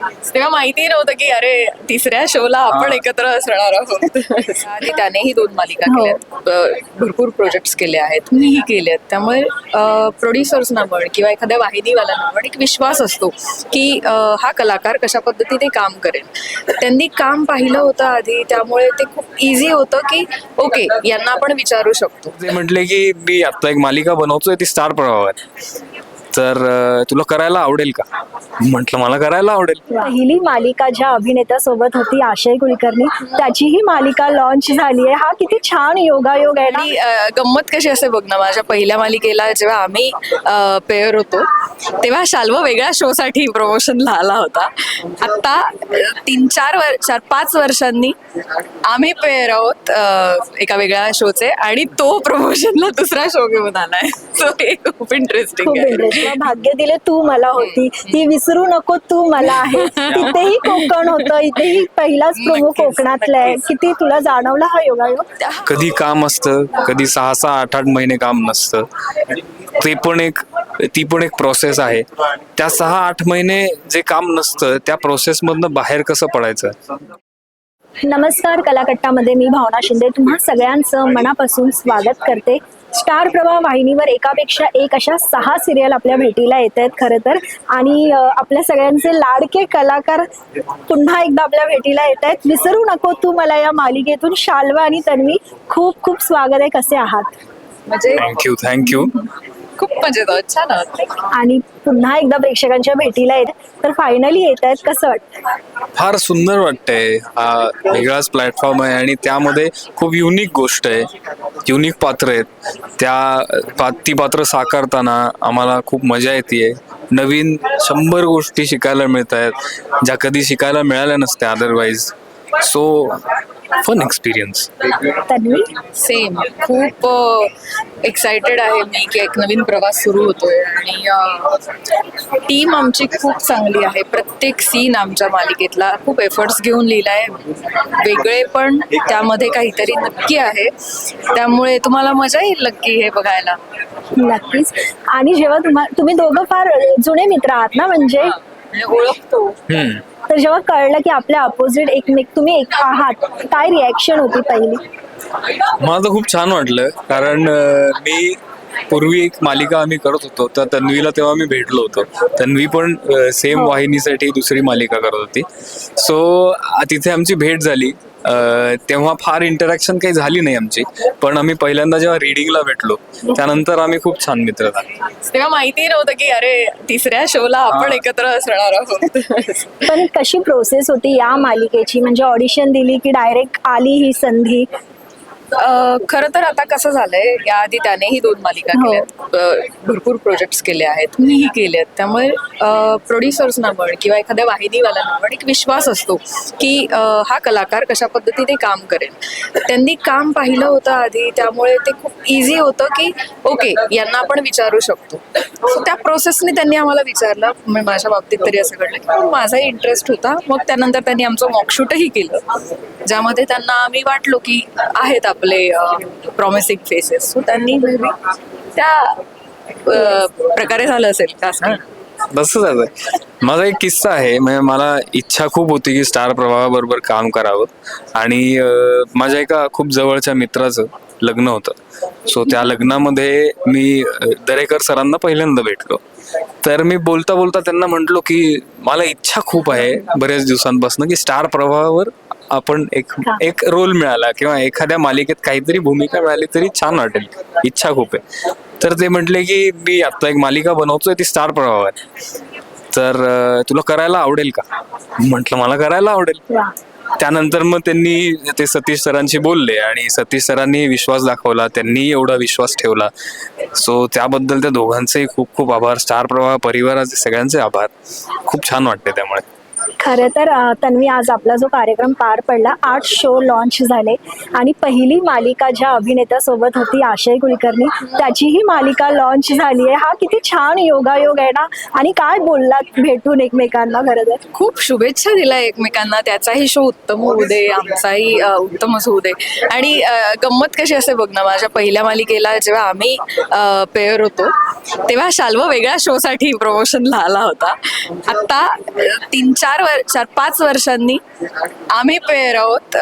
तेव्हा माहिती नव्हतं की अरे तिसऱ्या शोला आपण एकत्र असणार आहोत. आधी त्यानेही 2 मालिका हो. केल्यात, भरपूर प्रोजेक्ट्स केले आहेत, मीही केले आहेत. त्यामुळे प्रोड्युसर्सना म्हण किंवा एखाद्या वाहिनीवाल्यांना म्हण एक विश्वास असतो की हा कलाकार कशा पद्धतीने काम करेल. त्यांनी काम पाहिलं होतं आधी, त्यामुळे ते खूप इझी होतं की ओके यांना आपण विचारू शकतो. ते म्हटले की मी आता एक मालिका बनवतोय ती स्टार प्रवाहावर, तर तुला करायला आवडेल का? म्हटलं मला करायला आवडेल. पहिली मालिका ज्या अभिनेत्यासोबत होती आशय कुलकर्णी, त्याचीही मालिका लॉन्च झाली आहे. हा किती छान योगायोग आहे ना. आणि गंमत कशी असते बघ ना, माझ्या पहिल्या मालिकेला जेव्हा आम्ही पेअर होतो तेव्हा शाल्व वेगळ्या शो साठी प्रमोशनला आला होता. आता 5 वर्षांनी आम्ही पेअर आहोत एका वेगळ्या शोचे, आणि तो प्रमोशनला दुसरा शो घेऊन आलाय. सो हे खूप इंटरेस्टिंग खूप आहे. इंटरेस्टिंग. भाग्य दिले तू मला होती, ती विसरू नको तू मला आहे. तिथेही कोकण होतं, इथेही पहिलाच प्रोमो नक्कीच, कोकणातला आहे. नक्कीच. किती तुला जाणवला हा योगायोग? कधी काम असतं, कधी 6-6, 8-8 महिने काम नसतं. ती पण एक प्रोसेस आहे. त्या 6-8 महिने जे काम नसतं त्या प्रोसेसमधनं बाहेर कसं पडायचं. नमस्कार, कलाकट्टामध्ये मी भावना शिंदे तुम्हा सगळ्यांचं मनापासून स्वागत करते. स्टार प्रवाह वाहिनीवर एकापेक्षा एक अशा 6 सिरियल आपल्या भेटीला येत आहेत खरं तर. आणि आपल्या सगळ्यांचे लाडके कलाकार पुन्हा एकदा आपल्या भेटीला येत आहेत. विसरू नको तू मला या मालिकेतून शाल्वा आणि तन्वी, खूप खूप स्वागत आहे. कसे आहात? म्हणजे थँक्यू. खूप मजेत आहोत, छान आहोत. आणि पुन्हा एकदा प्रेक्षकांच्या भेटीला येत तर फायनली येत आहेत, कसं वाटतं? फार सुंदर वाटतंय. हा वेगळाच प्लॅटफॉर्म आहे आणि त्यामध्ये खूप युनिक गोष्ट आहे, युनिक पात्र आहेत. ती पात्र साकारताना आम्हाला खूप मजा येते. नवीन 100 गोष्टी शिकायला मिळत आहेत ज्या कधी शिकायला मिळाल्या नसत्या otherwise. So fun experience. Tanvi? Same, खूप एक्सायटेड आहे मी की एक नवीन प्रवास सुरू होतोय. आणि टीम आमची खूप चांगली आहे. प्रत्येक सीन आमच्या मालिकेतला खूप एफर्ट्स घेऊन लिहिलाय. वेगळे पण त्यामध्ये काहीतरी नक्की आहे, त्यामुळे तुम्हाला मजा येईल नक्की हे बघायला. नक्कीच. आणि जेव्हा तुम्ही दोघं फार जुने मित्र आहात ना, म्हणजे ओळखतो. तर जेव्हा कळलं की आपल्या अपोजिट तुम्ही एक आहात, काय रिॲक्शन होती पहिली? मला तर खूप छान वाटलं, कारण मी पूर्वी एक मालिका आम्ही करत होतो तर तन्वीला तेव्हा मी भेटलो होतो. तन्वी पण सेम वाहिनीसाठी दुसरी मालिका करत होती. सो तिथे आमची भेट झाली. तेव्हा फार इंटरॅक्शन काही झाली नाही आमची, पण आम्ही पहिल्यांदा जेव्हा रीडिंगला भेटलो त्यानंतर आम्ही खूप छान मित्र झालो. तेव्हा माहिती नव्हतं की अरे तिसऱ्या शोला आपण एकत्र असणार आहोत. पण कशी प्रोसेस होती या मालिकेची? म्हणजे ऑडिशन दिली की डायरेक्ट आली ही संधी? खरं तर आता कसं झालंय, याआधी त्यानेही 2 मालिका हो. केल्यात, भरपूर प्रोजेक्ट्स केले आहेत, मीही केले आहेत. त्यामुळे प्रोड्युसर्सना म्हण किंवा एखाद्या वाहिनीवाल्यांना म्हण एक विश्वास असतो की हा कलाकार कशा पद्धतीने काम करेल. त्यांनी काम पाहिलं होतं आधी, त्यामुळे ते खूप इझी होतं की ओके यांना आपण विचारू शकतो. सो त्या प्रोसेसने त्यांनी आम्हाला विचारलं. माझ्या बाबतीत तरी असं घडलं की माझाही इंटरेस्ट होता. मग त्यानंतर त्यांनी आमचं मॉकशूटही केलं, ज्यामध्ये त्यांना आम्ही वाटलो की आहेत आपले प्रॉमिसिंग फेसेस. सो त्यांनी त्या प्रकारे झालं असेल का असं. तसं झालं. माझा एक किस्सा आहे. म्हणजे मला इच्छा खूप होती की स्टार प्रवाहाबरोबर काम करावं, आणि माझ्या एका खूप जवळच्या मित्राचं लग्न होतं. सो त्या लग्नामध्ये मी दरेकर सरांना पहिल्यांदा भेटलो. तर मी बोलता बोलता त्यांना म्हटलो की मला इच्छा खूप आहे बऱ्याच दिवसांपासून की स्टार प्रवाहावर आपण एक रोल मिळाला किंवा एखाद्या मालिकेत काहीतरी भूमिका मिळाली तरी छान वाटेल, इच्छा खूप आहे. तर ते म्हटले की मी आता एक मालिका बनवतोय ती स्टार प्रवाहावर, तर तुला करायला आवडेल का? म्हटलं मला करायला आवडेल. त्यानंतर मग त्यांनी ते सतीश सरांशी बोलले आणि सतीश सरांनी विश्वास दाखवला, त्यांनी एवढा विश्वास ठेवला. सो त्याबद्दल त्या दोघांचे खूप खूप आभार. स्टार प्रवाह परिवाराचे सगळ्यांचे आभार. खूप छान वाटते त्यामुळे. खरं तर तन्वी, आज आपला जो कार्यक्रम पार पडला, 8 शो लॉन्च झाले आणि पहिली मालिका ज्या अभिनेत्यासोबत होती आशय कुलकर्णी, त्याचीही मालिका लॉन्च झाली आहे. हा किती छान योगायोग आहे ना. आणि काय बोललात भेटून एकमेकांना? खरं तर खूप शुभेच्छा दिल्या एकमेकांना. त्याचाही शो उत्तम होऊ दे, आमचाही उत्तमच होऊ दे. आणि गंमत कशी असते बघ ना, माझ्या पहिल्या मालिकेला जेव्हा आम्ही पेअर होतो तेव्हा शाल्व वेगळ्या शो साठी प्रमोशनला आला होता. आता 3-4 4-5 वर्षांनी आम्ही पेअर आहोत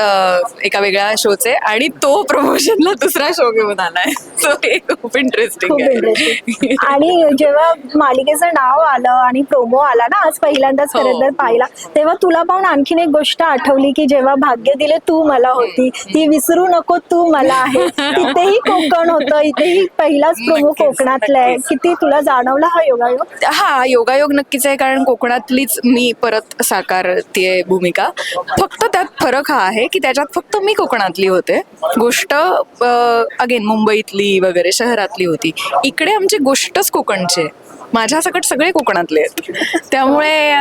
एका वेगळ्या शोचे, आणि तो प्रमोशनला दुसरा शो घेऊन आलाय. सो हे खूप इंटरेस्टिंग खूप आहे. इंटरेस्टिंग. आणि जेव्हा मालिकेचं नाव आलं आणि प्रोमो आला ना आज पहिल्यांदाच हो. खरं तर पाहिला, तेव्हा तुला पाहून आणखीन एक गोष्ट आठवली की जेव्हा भाग्य दिले तू मला होती, ती विसरू नको तू मला आहे. तिथेही कोकण होतं, इथेही पहिलाच प्रोमो नक्कीच, कोकणातला आहे. नक्कीच. किती तुला जाणवला हा योगायोग? हा योगायोग नक्कीच आहे, कारण कोकणातलीच मी परत साकारतीये भूमिका. फक्त त्यात फरक हा आहे की त्याच्यात फक्त मी कोकणातली होते, गोष्ट अगेन मुंबईतली वगैरे शहरातली होती. इकडे आमची गोष्टच कोकणची आहे, माझ्या सकट सगळे कोकणातले आहेत. त्यामुळे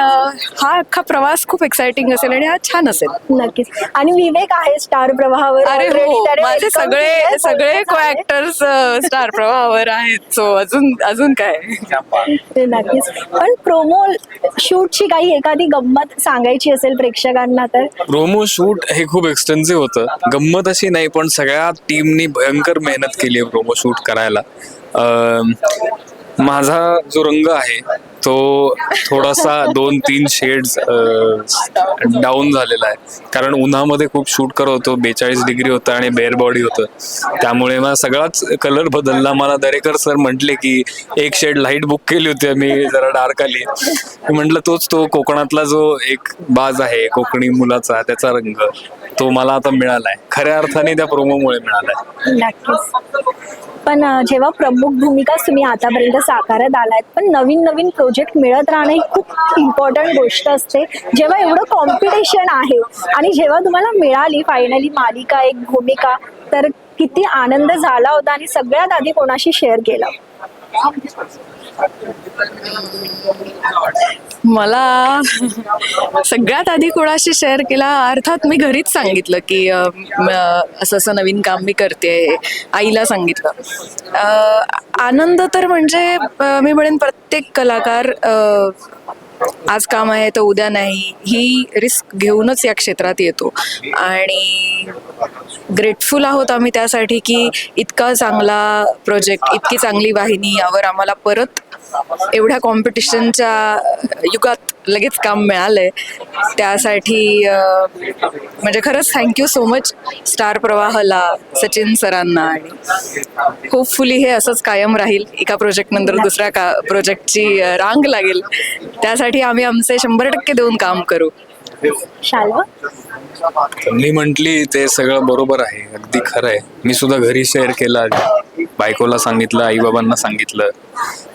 हा अख्खा प्रवास खूप एक्साइटिंग असेल आणि हा छान असेल. नक्कीच. आणि विवेक आहे स्टार प्रवाहावर अरे already. हो, त्याने माझे welcome सगळे केलंय, सगळे बोलणं को झालंय. ऍक्टर्स स्टार प्रवाहावर आहेत. सो अजून काय. ते नक्कीच. पण प्रोमो शूटची काही एखादी गंमत सांगायची असेल प्रेक्षकांना तर? प्रोमो शूट हे खूप एक्सटेन्सिव्ह होतं. गंमत अशी नाही, पण सगळ्या टीमनी भयंकर मेहनत केली आहे प्रोमो शूट करायला. माझा जो रंग आहे तो थोडासा 2-3 शेड्स डाऊन झालेला आहे, कारण उन्हामध्ये खूप शूट करत होतो. 42 डिग्री होतं आणि बेअर बॉडी होतं, त्यामुळे मला सगळाच कलर बदलला. मला दरेकर सर म्हटले की एक शेड लाईट बुक केली होती, मी जरा डार्क आली. मी म्हटलं तोच तो कोकणातला जो एक बाज आहे कोकणी मुलाचा, त्याचा रंग तो मला आता मिळालाय, खऱ्या अर्थाने त्या प्रोमोमुळे मिळालाय. नक्कीच. पण जेव्हा प्रमुख भूमिकाच तुम्ही आतापर्यंत साकारत आलात, पण नवीन नवीन प्रोजेक्ट मिळत राहणं ही खूप इम्पॉर्टंट गोष्ट असते. जेव्हा एवढं कॉम्पिटिशन आहे आणि जेव्हा तुम्हाला मिळाली फायनली मालिका एक भूमिका, तर किती आनंद झाला होता आणि सगळ्यात आधी कोणाशी शेअर केला? मला सगळ्यात आधी कोणाशी शेअर केला, अर्थात मी घरीच सांगितलं की असं असं नवीन काम मी करते, आईला सांगितलं. आनंद तर म्हणजे मी म्हणेन प्रत्येक कलाकार आज काम आहे तर उद्या नाही ही रिस्क घेऊनच या क्षेत्रात येतो, आणि ग्रेटफुल आहोत आम्ही त्यासाठी की इतका चांगला प्रोजेक्ट, इतकी चांगली वाहिनी यावर आम्हाला परत एवढ्या कॉम्पिटिशनच्या युगात लगेच काम मिळालंय. त्यासाठी म्हणजे खरंच थँक्यू सो मच स्टार प्रवाहला, सचिन सरांना, आणि होपफुली हे असंच कायम राहील. एका प्रोजेक्ट नंतर दुसऱ्या प्रोजेक्टची रांग लागेल, त्यासाठी आम्ही आमचे 100% देऊन काम करू. शाल्व? मी म्हंटली ते सगळं बरोबर आहे, अगदी खरं आहे. मी सुद्धा घरी शेअर केलं आधी, बायकोला सांगितलं, आई बाबांना सांगितलं,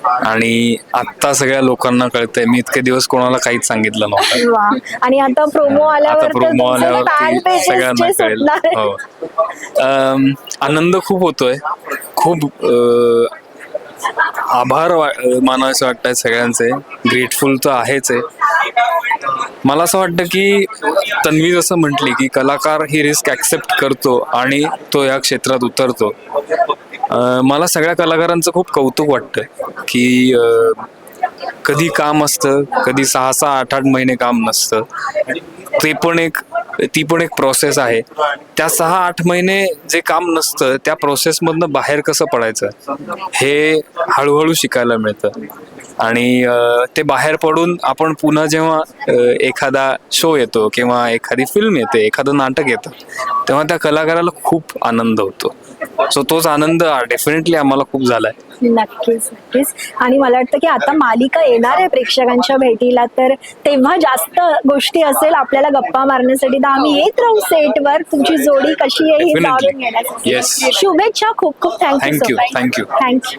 आणि आता सगळ्या लोकांना कळतंय. मी इतके दिवस कोणाला काहीच सांगितलं नव्हतं. वा. आणि आता प्रोमो आता आल्यावर तर प्रोमो तुमचे fan आल्यावरती pages सगळ्यांना जे कळेल. सुटणार आहे. हो. आनंद खूप होतोय, खूप आभार मानावेसे वाटतात सगळ्यांचे. ग्रेटफुल तर आहेच आहे. मला असं वाटतं की तन्वी जसं म्हटली की कलाकार ही रिस्क ऍक्सेप्ट करतो आणि तो या क्षेत्रात उतरतो. मला सगळ्या कलाकारांचं खूप कौतुक वाटतं की कधी काम असतं, कधी 6-6, 8-8 महिने काम नसतं. ती पण एक प्रोसेस आहे. त्या 6-8 महिने जे काम नसतं त्या प्रोसेसमधनं बाहेर कसं पडायचं हे हळूहळू शिकायला मिळतं, आणि ते बाहेर पडून आपण पुन्हा जेव्हा एखादा शो येतो किंवा एखादी फिल्म येते, एखादं नाटक येतं, तेव्हा त्या कलाकाराला खूप आनंद होतो. सो तोच आनंद डेफिनेटली आम्हाला खूप झालाय. नक्कीच नक्कीच. आणि मला वाटतं की आता मालिका येणार आहे प्रेक्षकांच्या भेटीला, तर तेव्हा जास्त गोष्टी असेल आपल्याला गप्पा मारण्यासाठी, तर आम्ही येत राहू सेटवर. तुमची जोडी कशी आहे हे Definitely. जाणून घेण्यासाठी. Yes. शुभेच्छा, खूप खूप थँक्यू. Thank you. थँक्यू.